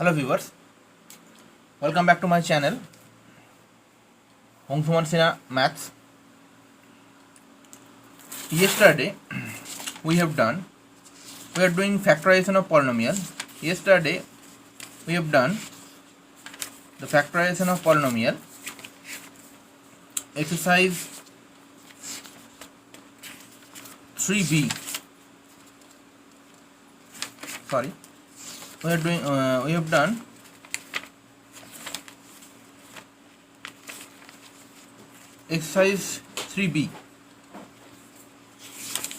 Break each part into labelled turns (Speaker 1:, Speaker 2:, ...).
Speaker 1: Hello viewers, welcome back to my channel Hongsuman Sina Maths. Yesterday we are doing factorization of polynomial. Yesterday we have done the factorization of polynomial exercise 3b. Sorry, we have done exercise 3b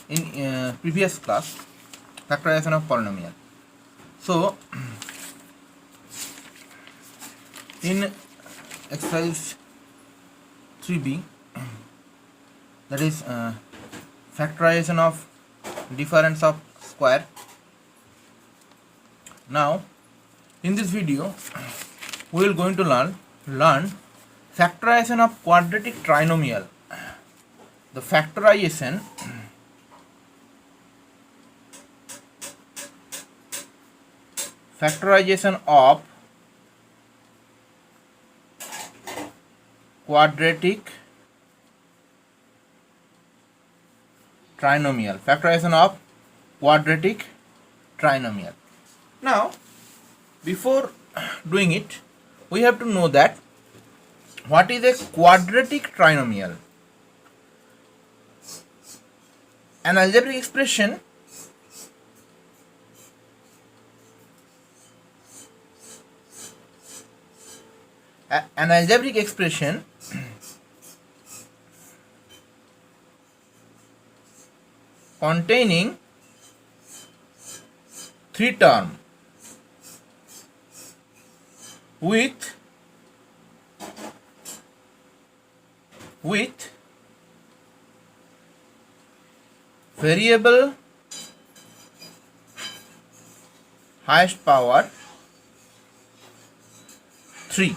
Speaker 1: in previous class, factorization of polynomial. So in exercise 3b, that is factorization of difference of square. Now in this video we will going to learn factorization of quadratic trinomial. The factorization of quadratic trinomial. Factorization of quadratic trinomial. Now, before doing it, we have to know that what is a quadratic trinomial. An algebraic expression containing three terms with variable highest power 3.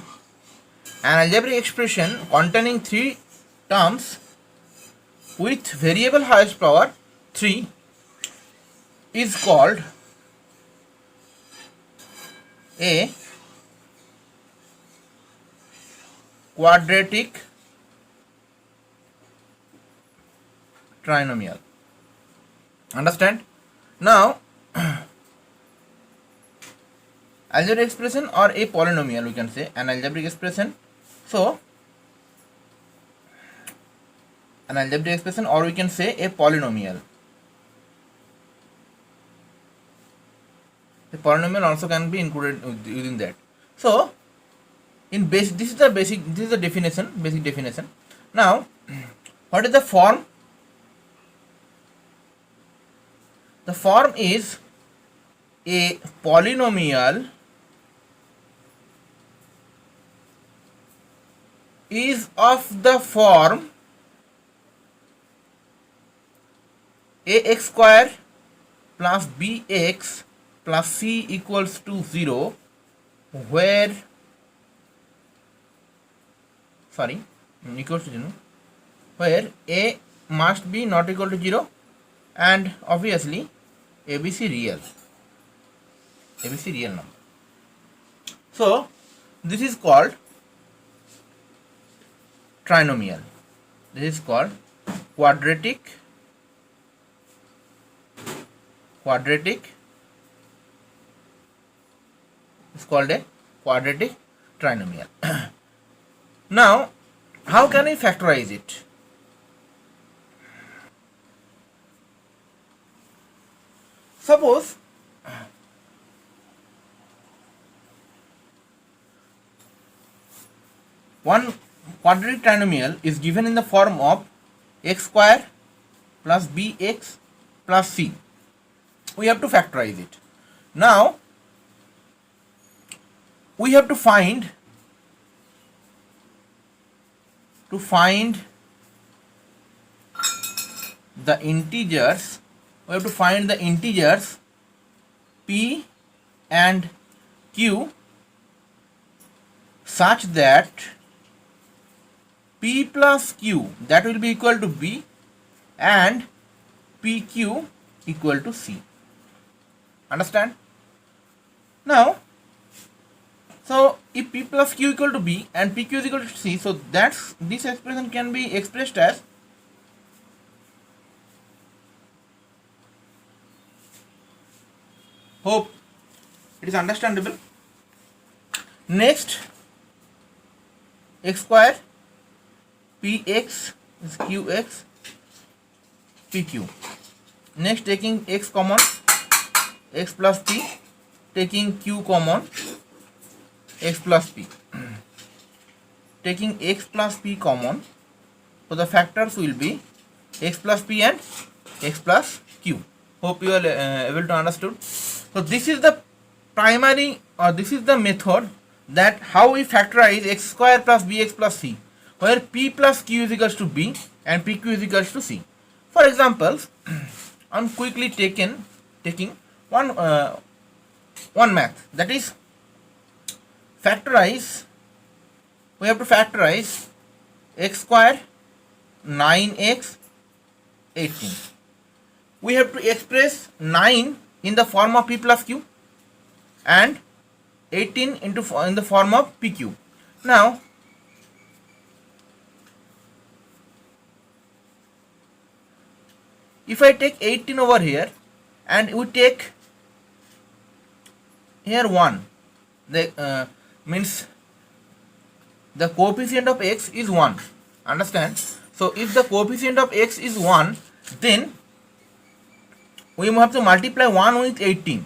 Speaker 1: An algebraic expression containing three terms with variable highest power 3 is called a quadratic trinomial. Understand? Now, algebraic expression or a polynomial, we can say an algebraic expression. So, an algebraic expression, or we can say a polynomial. A polynomial also can be included within that. So, in this is the basic definition. Now, what is the form? The form is a polynomial is of the form ax square plus bx plus c equals to 0, where a must be not equal to 0 and obviously ABC real number. So this is called trinomial. This is called quadratic. It's called a quadratic trinomial. Now, how can we factorize it? Suppose one quadratic trinomial is given in the form of x square plus bx plus c. We have to factorize it. Now, we have to find the integers. We have to find the integers p and q such that p plus q, that will be equal to b, and pq equal to c. Understand? Now So if P plus Q equal to B and PQ is equal to C, so this expression can be expressed as hope it is understandable. Next, x square Px is Qx PQ. Next, taking x common, x plus P, taking Q common, x plus P. Taking x plus P common, so the factors will be x plus P and x plus Q. Hope you are able to understood. So this is the primary, or this is the method that how we factorize x square plus bx plus c, where p plus q is equals to b and pq is equals to c. For example, I'm quickly taking one math, that is factorize. We have to factorize x square 9x 18. We have to express 9 in the form of p plus q and 18 in the form of PQ. Now, if I take 18 over here and we take here 1, the means the coefficient of x is 1. Understand? So if the coefficient of x is 1, then we have to multiply 1 with 18.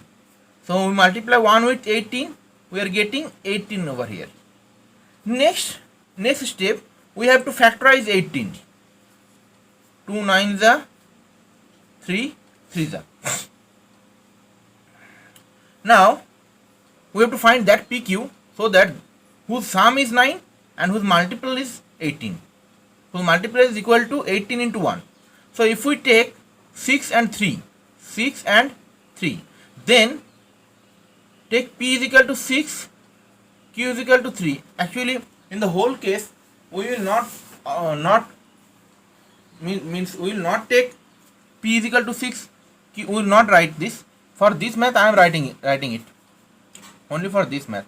Speaker 1: So we multiply 1 with 18, we are getting 18 over here. Next step, we have to factorize 18. 2 9s are 3 3s are. Now we have to find that PQ, so that whose sum is 9 and whose multiple is 18. So multiple is equal to 18 into 1. So if we take 6 and 3, then take P is equal to 6, Q is equal to 3. Actually, in the whole case, we will we will not take P is equal to 6. We will not write this. For this math, I am writing it. Only for this math.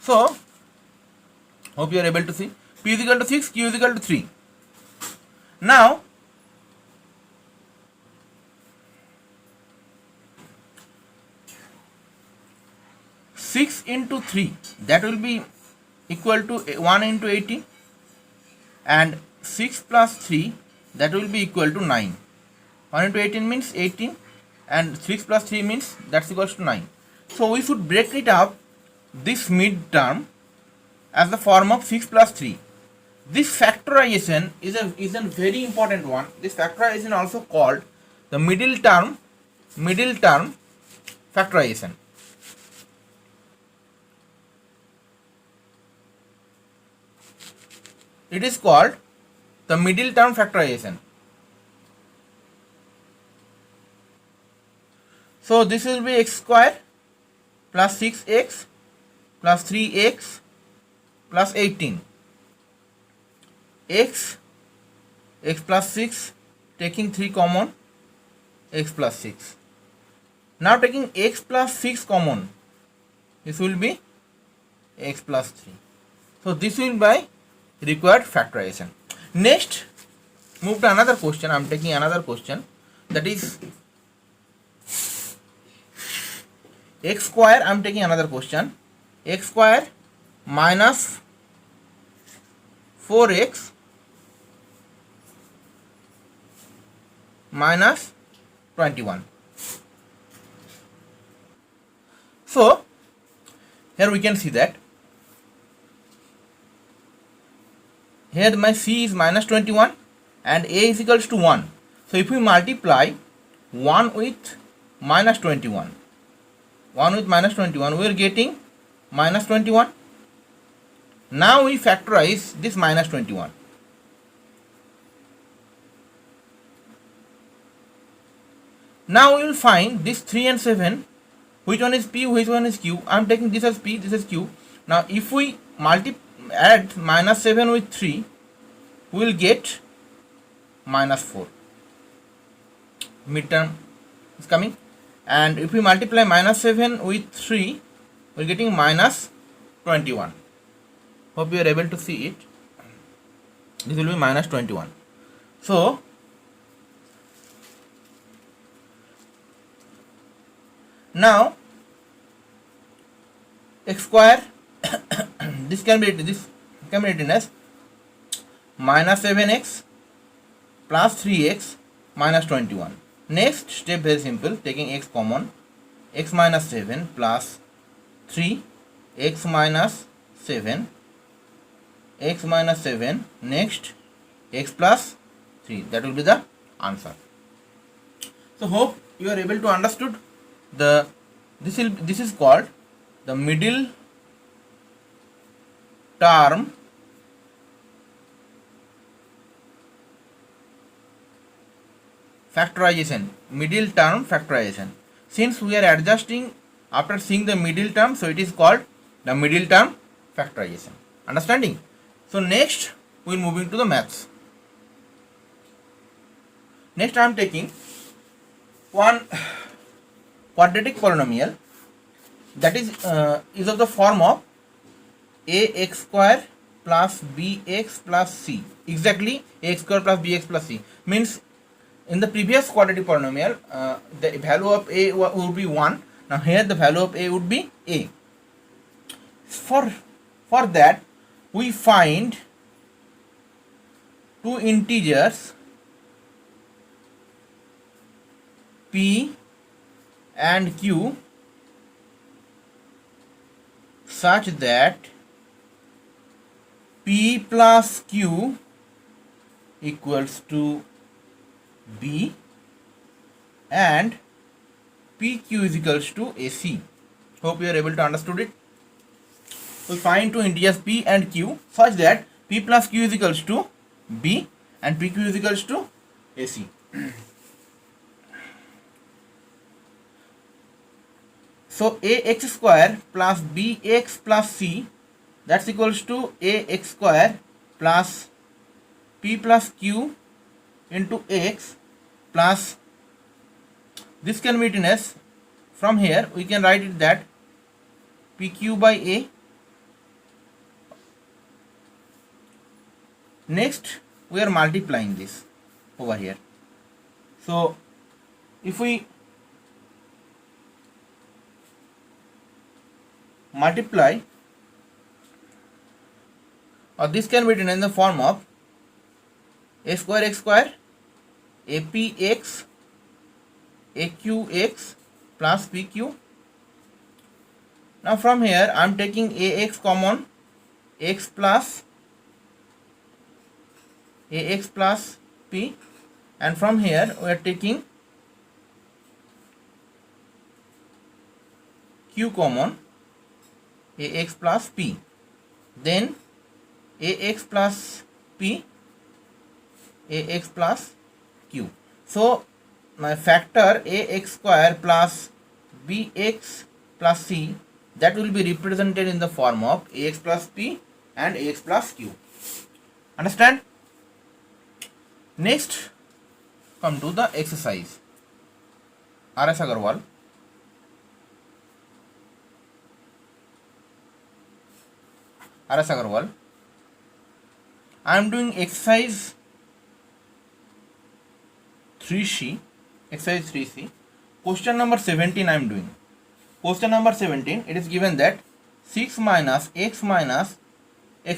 Speaker 1: So, hope you are able to see. P is equal to 6, Q is equal to 3. Now, six into 3, that will be equal to 1 into 18, and 6 plus 3, that will be equal to 9. 1 into 18 means 18, and 6 plus 3 means that's equals to 9. So we should break it up, this mid term, as the form of 6 plus 3. This factorization is a very important one. This factorization also called the middle term factorization. It is called the middle term factorization. So this will be x square plus 6x plus 3x plus 18. x plus 6, taking 3 common, x plus 6. Now taking x plus 6 common, this will be x plus 3. So this will be required factorization. Next, move to another question. I am taking another question, that is x square. I am taking another question, x square minus 4x minus 21. So here we can see that here my c is minus 21 and a is equals to 1. So if we multiply 1 with minus 21, we are getting minus 21. Now we factorize this minus 21. Now we will find this 3 and 7, which one is P, which one is Q. I am taking this as P, this is Q. Now if we add minus 7 with 3, we will get minus 4. Midterm is coming. and if we multiply minus 7 with 3, we're getting minus 21. Hope you are able to see it. This will be minus 21. So now x square this can be written as minus 7x plus 3x minus 21. Next step, very simple, taking x common, x minus 7 plus 3 x minus 7 x minus 7, next x plus 3, that will be the answer. So hope you are able to understood the this is called the middle term factorization. Middle term factorization. Since we are adjusting after seeing the middle term, so it is called the middle term factorization. Understanding? So next we will moving to the maths. Next I am taking one quadratic polynomial that is of the form of ax square plus bx plus c. Exactly, ax square plus bx plus c means in the previous quadratic polynomial the value of a would be 1. Now here the value of a would be a. For that we find two integers p and q such that p plus q equals to b and pq is equals to ac. Hope you are able to understood it. We find two integers p and q such that p plus q is equals to b and pq is equals to ac. So ax square plus bx plus c, that's equals to ax square plus p plus q into x plus, this can be written as, from here we can write it that pq by a. Next we are multiplying this over here. So if we multiply, or this can be written in the form of a square x square apx aqx plus pq. Now from here I am taking ax common, x plus ax plus p, and from here we are taking q common, ax plus p, then ax plus p, ax plus q. So my factor ax square plus bx plus c, that will be represented in the form of ax plus p and ax plus q. Understand? Next come to the exercise. R.S. Agarwal. R.S. Agarwal. I am doing exercise 3C. Exercise 3C. Question number 17 I am doing. Question number 17, it is given that 6 minus x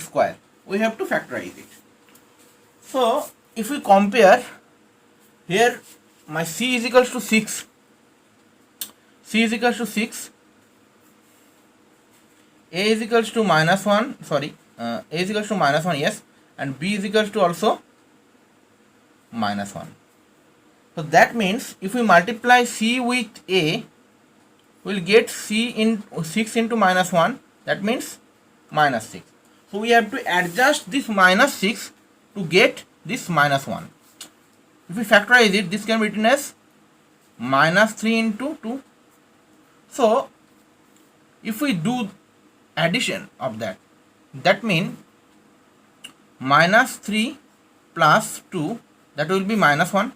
Speaker 1: square. We have to factorize it. So if we compare here, my c is equals to 6. C is equals to 6. A is equals to minus 1. Sorry, A is equals to minus 1. Yes, and B is equals to also minus 1. So that means if we multiply C with A, we will get C in 6 into minus 1. That means minus 6. So we have to adjust this minus 6 to get this minus 1. If we factorize it, this can be written as minus 3 into 2. So if we do addition of that, that means minus 3 plus 2, that will be minus 1,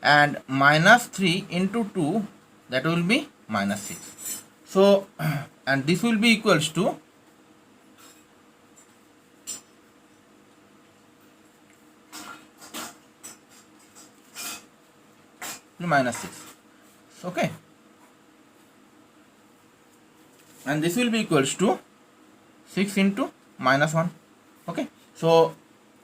Speaker 1: and minus 3 into 2, that will be minus 6. So and this will be equals to minus 6. Okay, and this will be equals to 6 into minus 1. Okay, so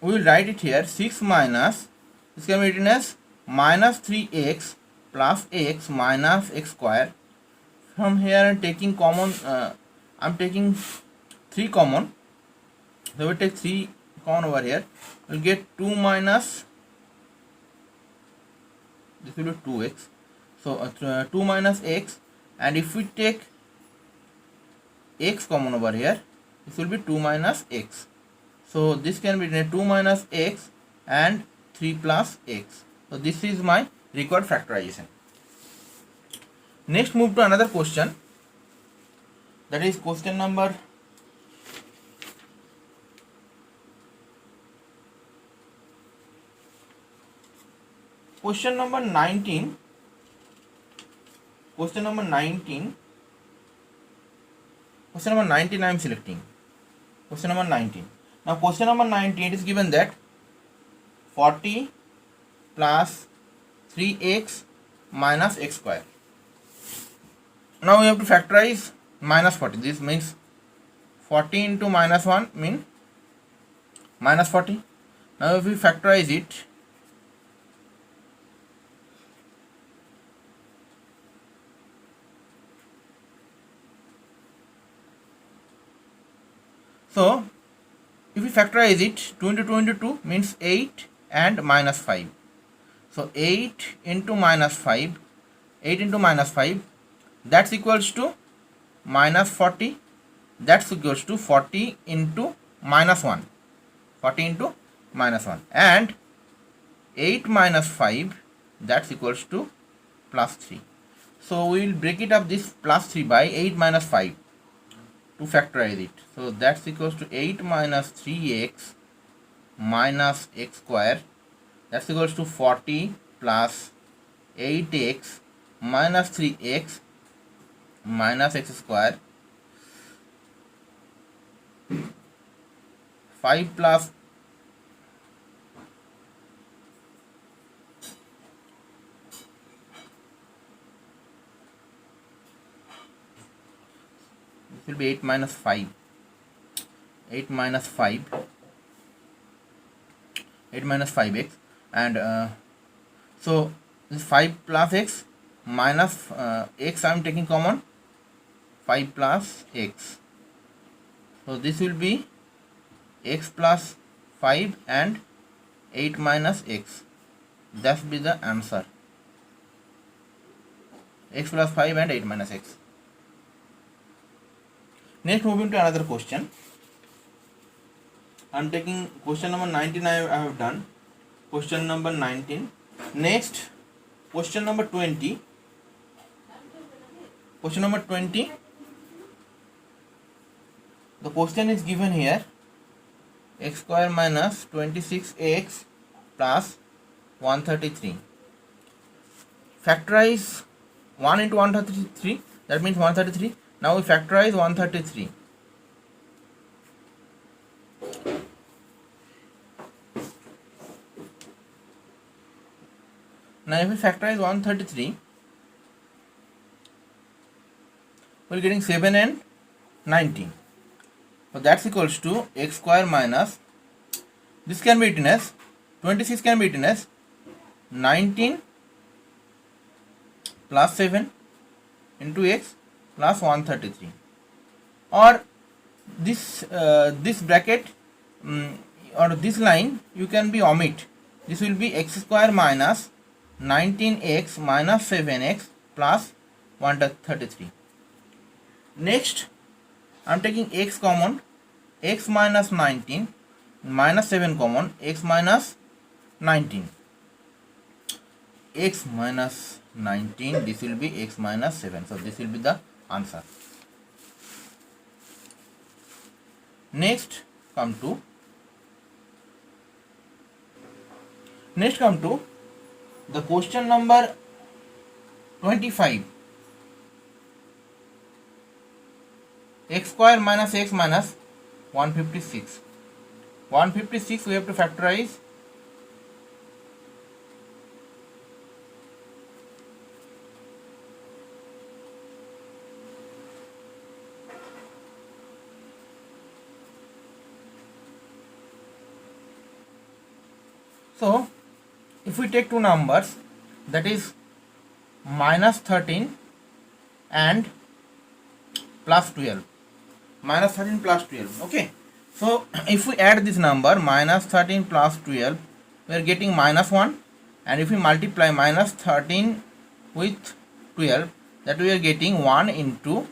Speaker 1: we will write it here. 6 minus, this can be written as minus 3x plus x minus x square. From here I'm taking common, I'm taking 3 common, so we take 3 common over here. We'll get 2 minus, this will be 2x, so 2 minus x, and if we take x common over here, this will be 2 minus x. So this can be 2 minus x and 3 plus x. So this is my required factorization. Next, move to another question, that is question number question number 19. Question number 19 I am selecting. Question number 19. Now question number 19, it is given that 40 plus 3x minus x square. Now we have to factorize minus 40. This means 40 into minus 1 mean minus 40. Now if we factorize it, so if we factorize it, 2 into 2 into 2 means 8 and minus 5. So 8 into minus 5, 8 into minus 5, that's equals to minus 40. That's equals to 40 into minus 1. 40 into minus 1. And 8 minus 5, that's equals to plus 3. So we will break it up this plus 3 by 8 minus 5 to factorize it. So that's equals to 8 minus 3x minus x square, that's equals to 40 plus 8x minus 3x minus x square, 5 plus this will be 8 minus 5, 8 minus 5, 8 minus 5x, and so this 5 plus x minus x I am taking common, 5 plus x, so this will be x plus 5 and 8 minus x. That will be the answer, x plus 5 and 8 minus x. Next, moving to another question. I am taking question number 19 I have done. Question number 19. Next, question number 20. Question number 20. The question is given here, x square minus 26x plus 133. Factorize 1 into 133, that means 133. Now we factorize 133. Now if we factorize 133, we are getting 7 and 19. So that's equals to x square minus, this can be written as 26 can be written as 19 plus 7 into x plus 133, or this bracket or this line you can be omit. This will be x square minus 19x minus 7x plus 133. Next, I am taking x common, x minus 19 minus 7 common, x minus 19, x minus 19, this will be x minus 7. So this will be the answer. Next come to the question number 25. x square minus x minus 156. 156 we have to factorize. So if we take two numbers, that is minus 13 and plus 12, minus 13 plus 12. Okay, so if we add this number minus 13 plus 12, we are getting minus 1, and if we multiply minus 13 with 12, that we are getting 1 into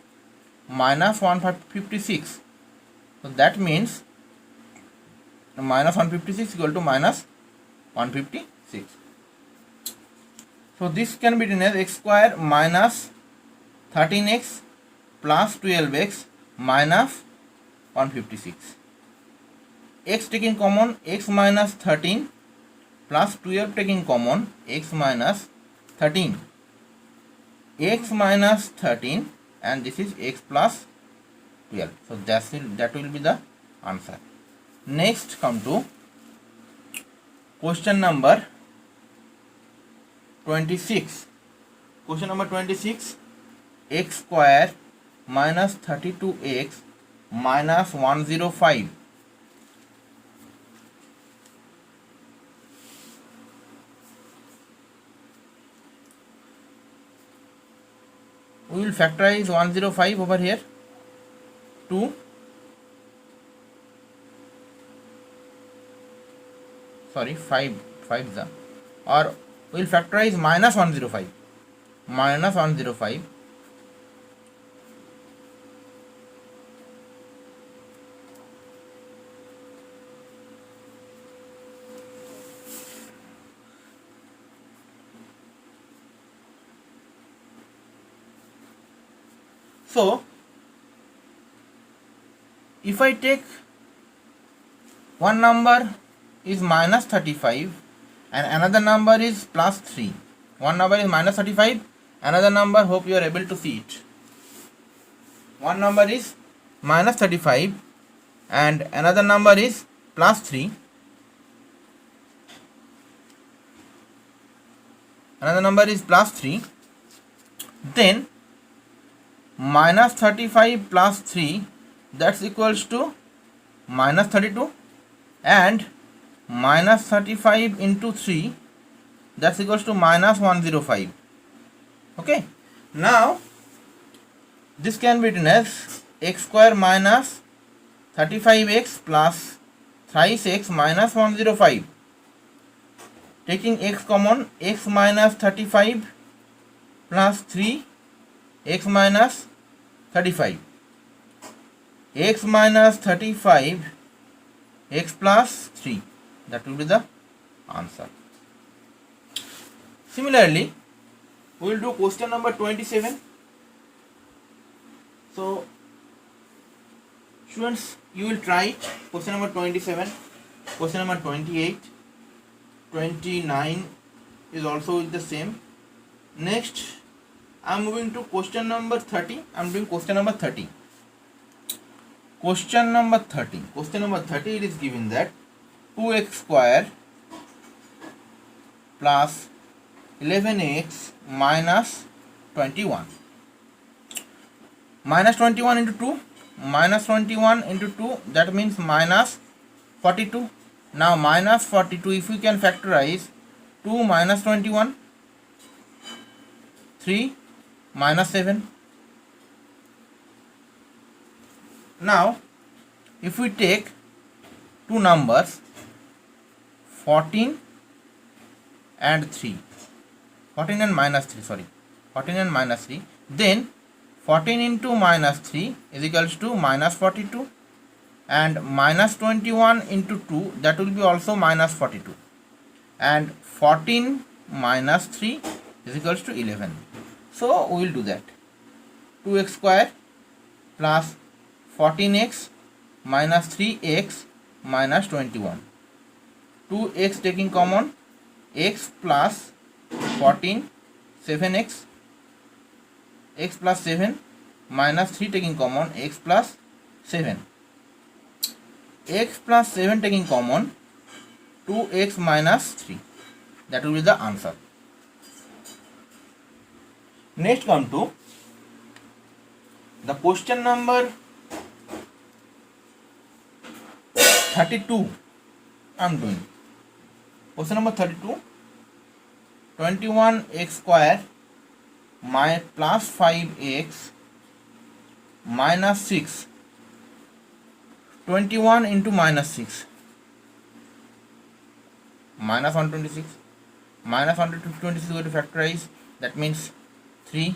Speaker 1: minus 156. So that means minus 156 equal to minus 156. So this can be written as x square minus 13x plus 12x minus 156. X taking common, x minus 13 plus 12 taking common, x minus 13. X minus 13 and this is x plus 12. So that will be the answer. Next come to question number 26. Question number 26. X square minus 32x minus 105. We will factorize 105 over here. 2 sorry 5 the, or we will factorize minus 105. Minus 105 so if I take one number is minus 35 and another number is plus 3. One number is minus 35, another number, hope you are able to see it. One number is minus 35 and another number is plus 3. Another number is plus 3. Then minus 35 plus 3, that's equals to minus 32, and minus 35 into 3, that's equals to minus 105. Okay, now this can be written as x square minus 35x plus thrice x minus 105. Taking x common, x minus 35 plus 3 x minus 35, x minus 35 x plus 3, that will be the answer. Similarly, we will do question number 27. So students, you will try it. Question number 27, question number 28, 29 is also the same. Next I am moving to question number 30. I am doing question number 30. Question number 30. Question number 30, it is given that 2x square plus 11x minus 21. Minus 21 into 2. Minus 21 into 2, that means minus 42. Now minus 42, if we can factorize 2 minus 21, 3 minus 7. Now if we take two numbers 14 and 3, 14 and minus 3, sorry, 14 and minus 3, then 14 into minus 3 is equals to minus 42, and minus 21 into 2, that will be also minus 42, and 14 minus 3 is equals to 11. So we will do that. 2x square plus 14x minus 3x minus 21. 2x taking common, x plus 14, 7x, x plus 7 minus 3 taking common, x plus 7. X plus 7 taking common, 2x minus 3. That will be the answer. Next come to the question number 32. I am doing question number 32. 21x square plus 5x minus 6. 21 into minus 6, minus 126. Minus 126 is going to factorize. That means 3.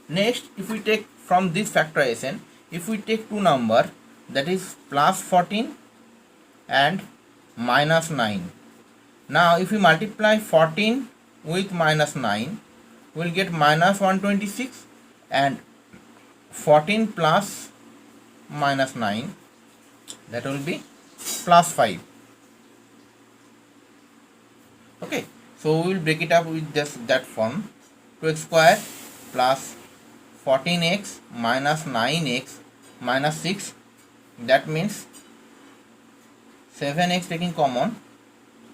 Speaker 1: Next, if we take from this factorization, if we take two number, that is plus 14 and minus 9. Now if we multiply 14 with minus 9, we will get minus 126, and 14 plus minus 9, that will be plus 5. Okay, so we will break it up with just that form. 2x square plus 14x minus 9x minus 6, that means 7x taking common,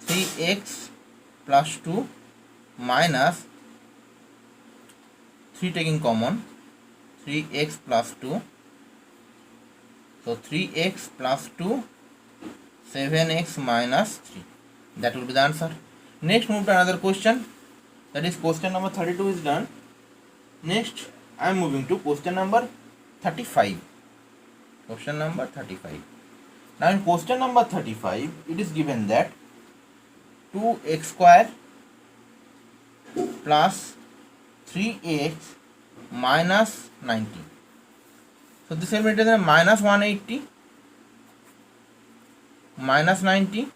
Speaker 1: 3x plus 2 minus 3 taking common, 3x plus 2. So 3x plus 2, 7x minus 3. That will be the answer. Next, move to another question. That is question number 32 is done. Next, I am moving to question number 35. Question number 35. Now in question number 35, it is given that 2x square plus 3x minus 90. So this will be written as minus 180 minus 90.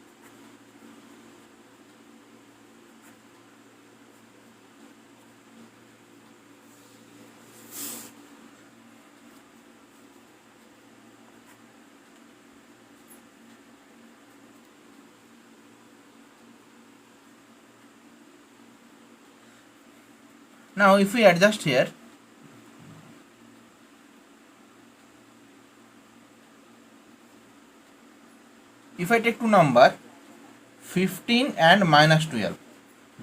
Speaker 1: Now if we adjust here, if I take two number 15 and minus 12,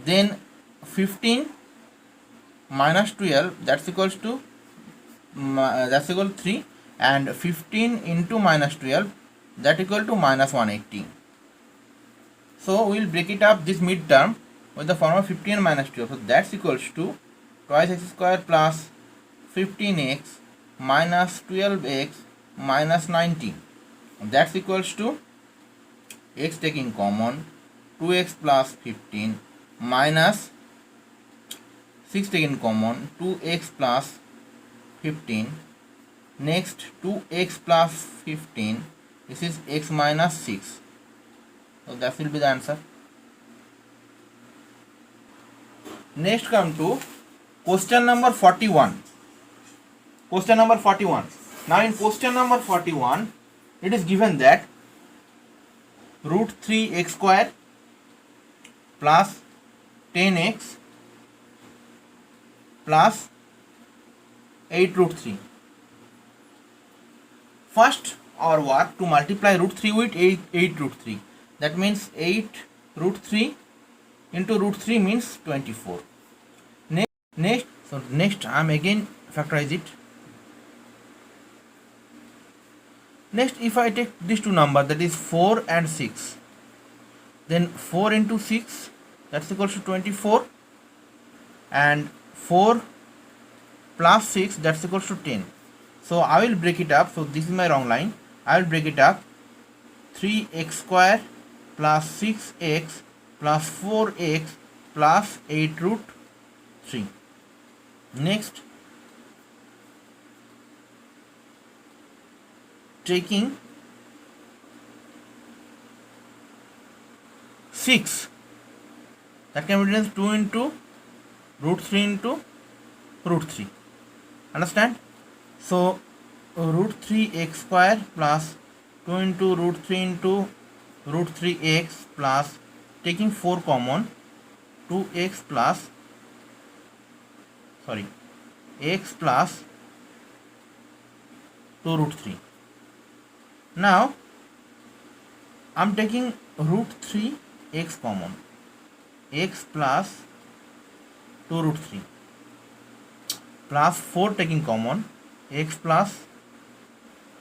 Speaker 1: then 15 minus 12, that's equals to 3, and 15 into minus 12, that equal to minus 180. So we will break it up this mid term with the form of 15 minus 12. So that's equals to twice x square plus 15x minus 12x minus 90. That's equals to x taking common, 2x plus 15 minus 6 taking common, 2x plus 15. Next, 2x plus 15, this is x minus 6. So that will be the answer. Next come to question number 41. Question number 41. Now in question number 41, it is given that root 3x square plus 10x plus 8 root 3. First our work to multiply root 3 with 8 root 3. That means 8 root 3 into root 3 means 24. Next I am again factorize it. Next, if I take these two numbers, that is 4 and 6, then 4 into 6, that's equals to 24, and 4 plus 6, that's equals to 10. So I will break it up. So this is my wrong line. I will break it up. 3x square plus 6x plus 4x plus 8 root 3. Next, taking 6, that can be written as 2 into root 3 into root 3. Understand? So root 3 x square plus 2 into root 3 into root 3x plus, taking 4 common, 2x plus, sorry, x plus 2 root 3. Now I'm taking root 3 x common, x plus 2 root 3 plus 4 taking common, x plus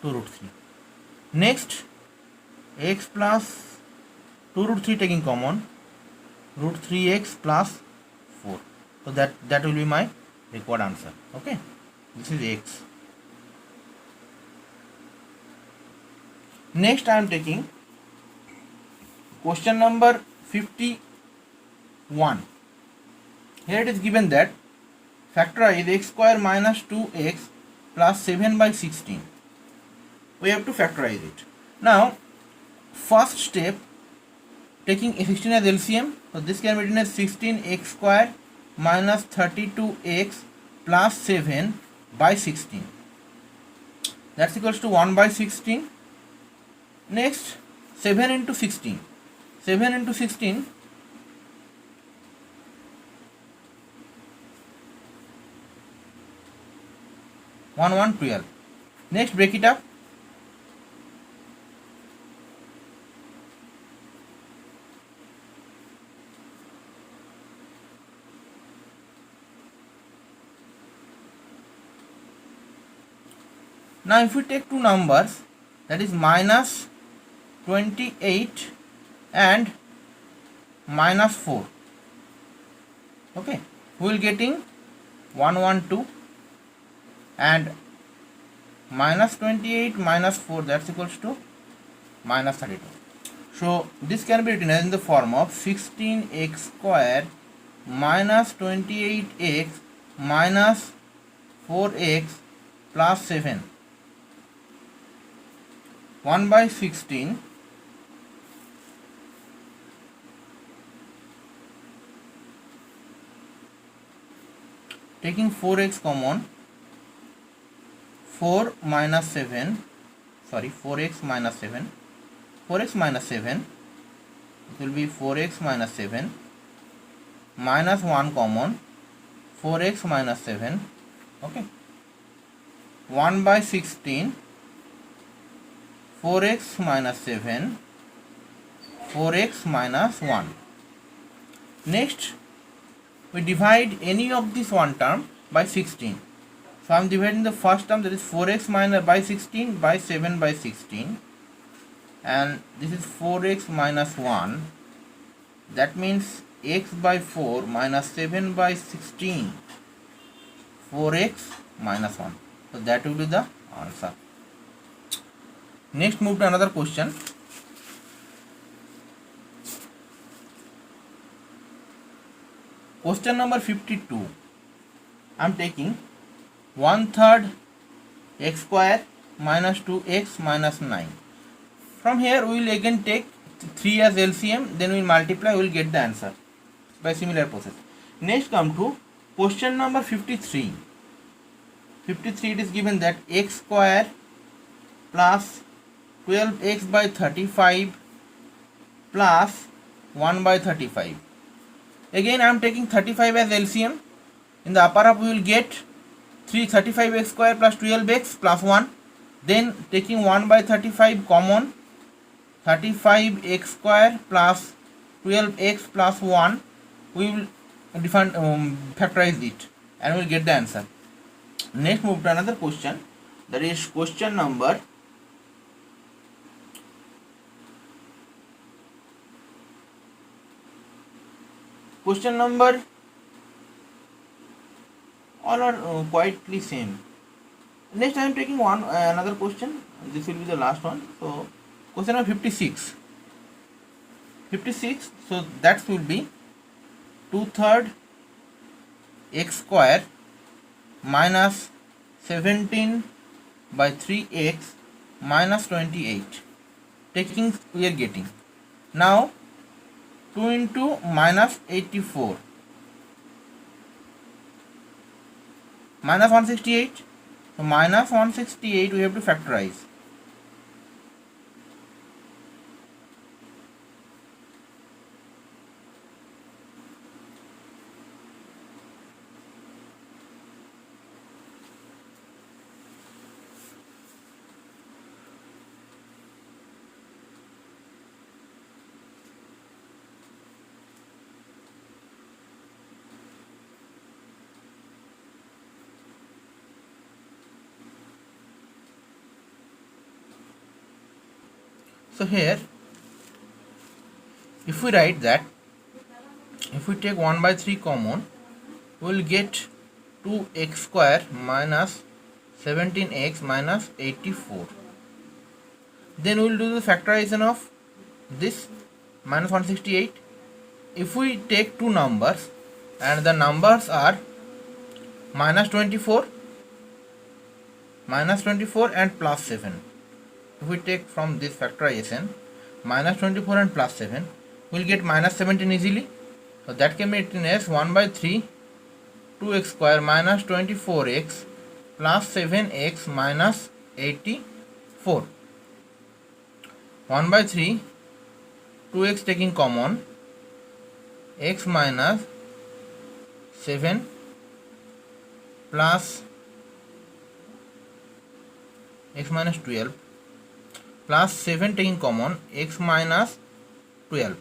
Speaker 1: 2 root 3. Next, x plus 2 root 3 taking common, root 3x plus 4. So that will be my required answer. Okay, this is x. Next I am taking question number 51. Here it is given that factorize x square minus 2x plus 7 by 16. We have to factorize it. Now first step, taking 16 as LCM, so this can be written as 16x square minus 32x plus 7 by 16. That's equals to 1 by 16. Next, 7 into 16. 7 into 16, 12. Next, break it up. Now if we take two numbers, that is minus 28 and minus 4, okay, we will getting 112 and minus 28 minus 4, that's equals to minus 32. So this can be written as in the form of 16x square minus 28x minus 4x plus 7, 1 by 16 taking 4x common, 4 minus 7, sorry, 4x minus 7, 4x minus 7, it will be 4x minus 7 minus 1 common, 4x minus 7, okay, 1 by 16, 4x minus 7, 4x minus 1. Next, we divide any of this one term by 16. So I am dividing the first term, that is 4x minus by 16 by 7 by 16, and this is 4x minus 1, that means x by 4 minus 7 by 16, 4x minus 1. So that will be the answer. Next, move to another question. Question number 52. I am taking 1/3 x square minus 2x minus 9. From here we will again take 3 as LCM, then we will multiply, we will get the answer by similar process. Next, come to question number 53. 53, it is given that x square plus 12x by 35 plus 1 by 35. Again I am taking 35 as LCM. In the upper half we will get 35x square plus 12x plus 1. Then taking 1 by 35 common, 35x square plus 12x plus 1, we will factorize it and we will get the answer. Next, move to another question, that is question number all are quietly same. Next I am taking another question. This will be the last one. So question number 56. 56. So that will be 2/3 x square minus 17 by 3x minus 28. Taking, we are getting now 2 into minus 84. minus 168. So minus 168 we have to factorize. So here, if we write that, if we take 1 by 3 common, we will get 2x square minus 17x minus 84. Then we will do the factorization of this minus 168. If we take two numbers and the numbers are minus 24 and plus 7. If we take from this factorization minus 24 and plus 7, we will get minus 17 easily. So that can be written as 1 by 3 2x square minus 24x plus 7x minus 84. 1 by 3 2x taking common, x minus 7 plus x minus 12 plus 7 taking common, x minus 12.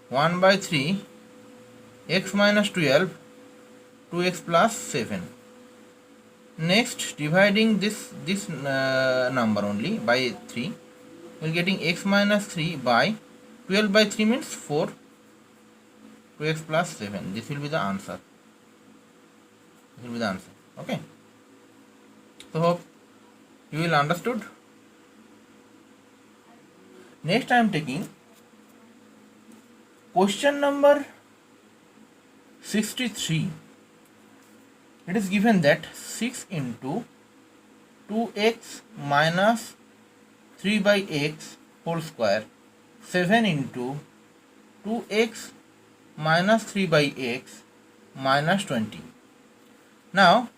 Speaker 1: 1 by 3 x minus 12 2x plus 7. Next, dividing this number only by 3, we are getting x minus 3 by 12 by 3 means 4, 2x plus 7. This will be the answer. This will be the answer. Okay. So hope you will understood. Next I am taking question number 63. It is given that 6 into 2x minus 3 by x whole square, 7 into 2x minus 3 by x minus 20. Now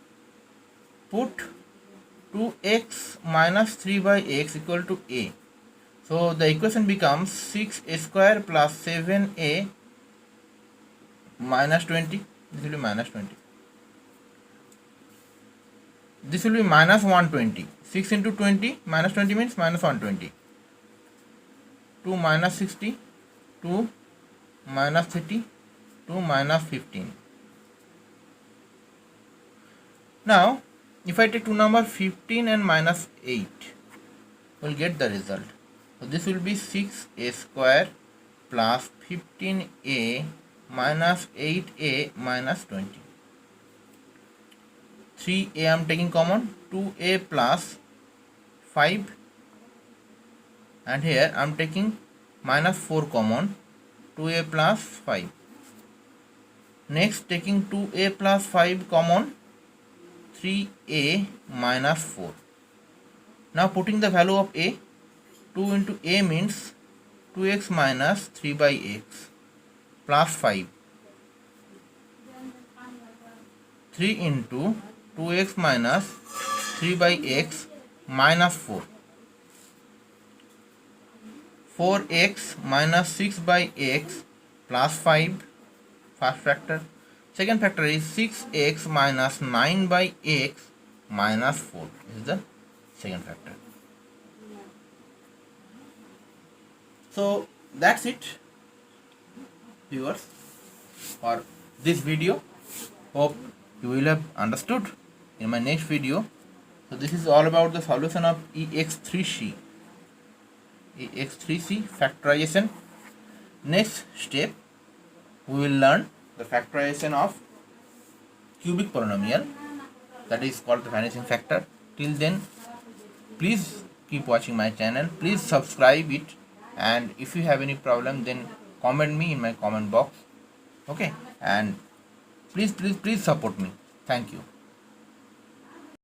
Speaker 1: put 2x minus 3 by x equal to a. So the equation becomes 6a square plus 7a minus 20. This will be minus 20. This will be minus 120. 6 into 20 minus 20 means minus 120. 2 minus 60, 2 minus 30, 2 minus 15. Now if I take two numbers 15 and minus 8, we will get the result. So this will be 6a square plus 15a minus 8a minus 20. 3a I am taking common, 2a plus 5, and here I am taking minus 4 common, 2a plus 5. Next taking 2a plus 5 common, 3a minus 4. Now putting the value of a, 2 into a means 2x minus 3 by x plus 5. 3 into 2x minus 3 by x minus 4. 4x minus 6 by x plus 5, first factor. Second factor is 6x minus 9 by x minus 4. This is the second factor. So that's it, viewers, for this video. Hope you will have understood in my next video. So this is all about the solution of EX3C. EX3C factorization. Next step, we will learn the factorization of cubic polynomial, that is called the vanishing factor. Till then, please keep watching my channel, please subscribe it, and if you have any problem then comment me in my comment box. Okay, and please support me. Thank you.